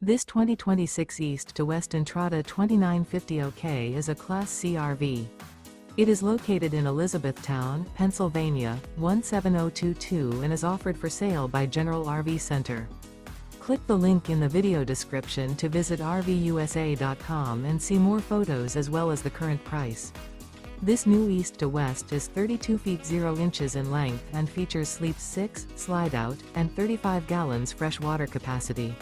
This 2026 East to West Entrada 2950 OK is a Class C RV. It is located in Elizabethtown, Pennsylvania, 17022 and is offered for sale by General RV Center. Click the link in the video description to visit RVUSA.com and see more photos as well as the current price. This new East to West is 32 feet 0 inches in length and features sleeps 6, slide-out, and 35 gallons fresh water capacity.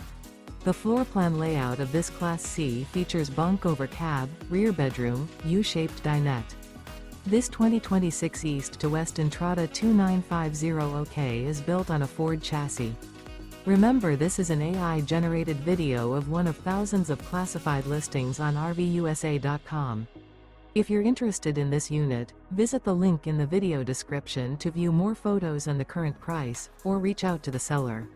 The floor plan layout of this Class C features bunk over cab, rear bedroom, U-shaped dinette. This 2026 East to West Entrada 2950 OK is built on a Ford chassis. Remember, this is an AI-generated video of one of thousands of classified listings on RVUSA.com. If you're interested in this unit, visit the link in the video description to view more photos and the current price, or reach out to the seller.